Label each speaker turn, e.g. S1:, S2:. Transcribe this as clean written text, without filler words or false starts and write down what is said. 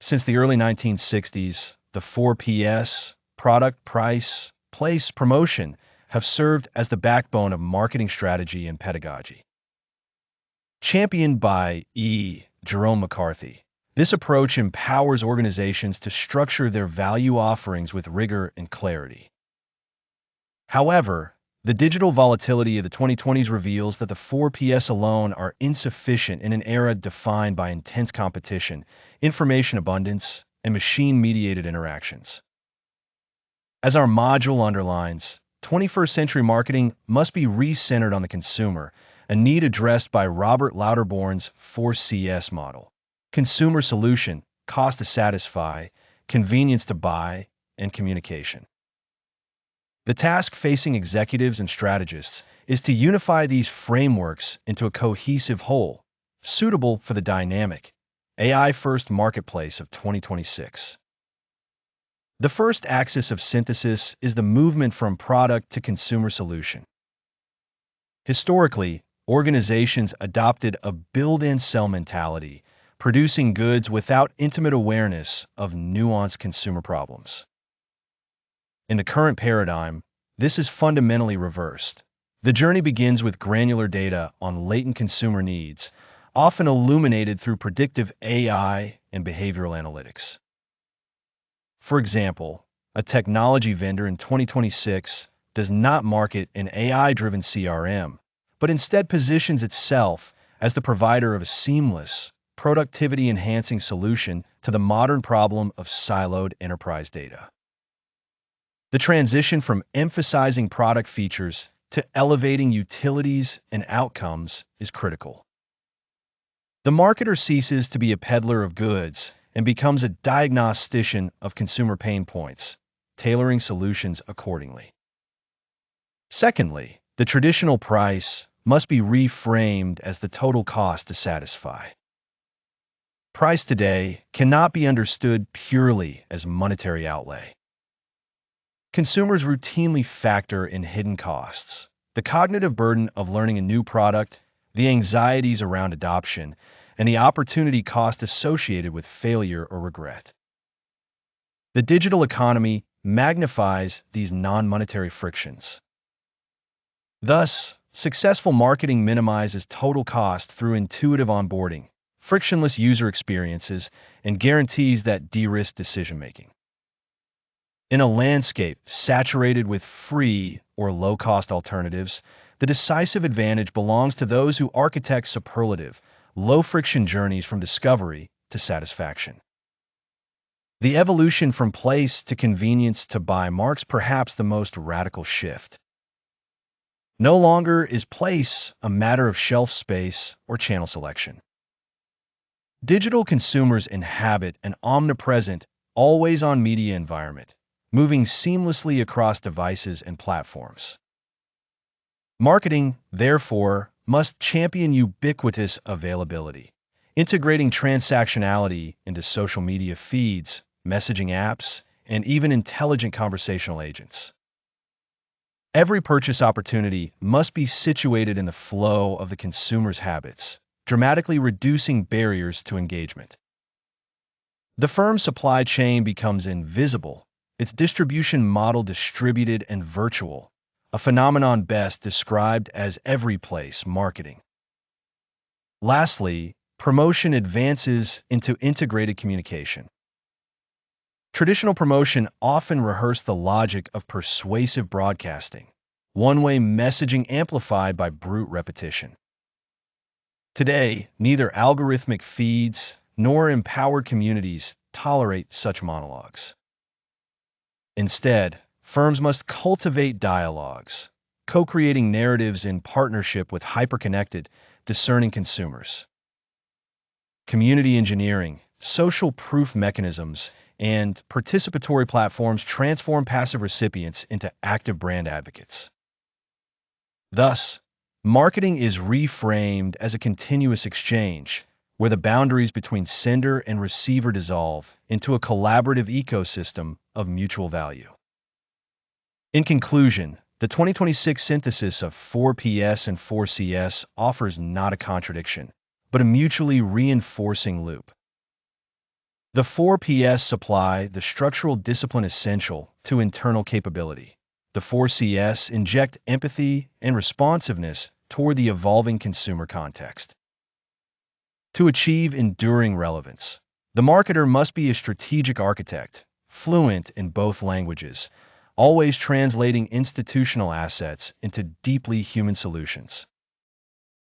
S1: Since the early 1960s, the 4PS, product, price, place, promotion, have served as the backbone of marketing strategy and pedagogy. Championed by Jerome McCarthy, this approach empowers organizations to structure their value offerings with rigor and clarity. However, the digital volatility of the 2020s reveals that the 4PS alone are insufficient in an era defined by intense competition, information abundance, and machine-mediated interactions. As our module underlines, 21st century marketing must be re-centered on the consumer, a need addressed by Robert Lauterborn's 4CS model: consumer solution, cost to satisfy, convenience to buy, and communication. The task facing executives and strategists is to unify these frameworks into a cohesive whole, suitable for the dynamic, AI-first marketplace of 2026. The first axis of synthesis is the movement from product to consumer solution. Historically, organizations adopted a build-and-sell mentality, producing goods without intimate awareness of nuanced consumer problems. In the current paradigm, this is fundamentally reversed. The journey begins with granular data on latent consumer needs, often illuminated through predictive AI and behavioral analytics. For example, a technology vendor in 2026 does not market an AI-driven CRM, but instead positions itself as the provider of a seamless, productivity-enhancing solution to the modern problem of siloed enterprise data. The transition from emphasizing product features to elevating utilities and outcomes is critical. The marketer ceases to be a peddler of goods and becomes a diagnostician of consumer pain points, tailoring solutions accordingly. Secondly, the traditional price must be reframed as the total cost to satisfy. Price today cannot be understood purely as monetary outlay. Consumers routinely factor in hidden costs: the cognitive burden of learning a new product, the anxieties around adoption, and the opportunity cost associated with failure or regret. The digital economy magnifies these non-monetary frictions. Thus, successful marketing minimizes total cost through intuitive onboarding, frictionless user experiences, and guarantees that de-risk decision-making. In a landscape saturated with free or low-cost alternatives, the decisive advantage belongs to those who architect superlative, low-friction journeys from discovery to satisfaction. The evolution from place to convenience to buy marks perhaps the most radical shift. No longer is place a matter of shelf space or channel selection. Digital consumers inhabit an omnipresent, always-on media environment, moving seamlessly across devices and platforms. Marketing, therefore, must champion ubiquitous availability, integrating transactionality into social media feeds, messaging apps, and even intelligent conversational agents. Every purchase opportunity must be situated in the flow of the consumer's habits, dramatically reducing barriers to engagement. The firm's supply chain becomes invisible, its distribution model distributed and virtual, a phenomenon best described as every-place marketing. Lastly, promotion advances into integrated communication. Traditional promotion often rehearsed the logic of persuasive broadcasting, one-way messaging amplified by brute repetition. Today, neither algorithmic feeds nor empowered communities tolerate such monologues. Instead, firms must cultivate dialogues, co-creating narratives in partnership with hyper-connected, discerning consumers. Community engineering, social proof mechanisms, and participatory platforms transform passive recipients into active brand advocates. Thus, marketing is reframed as a continuous exchange, where the boundaries between sender and receiver dissolve into a collaborative ecosystem of mutual value. In conclusion, the 2026 synthesis of 4PS and 4CS offers not a contradiction, but a mutually reinforcing loop. The 4Ps supply the structural discipline essential to internal capability. The 4Cs inject empathy and responsiveness toward the evolving consumer context. To achieve enduring relevance, the marketer must be a strategic architect, fluent in both languages, always translating institutional assets into deeply human solutions.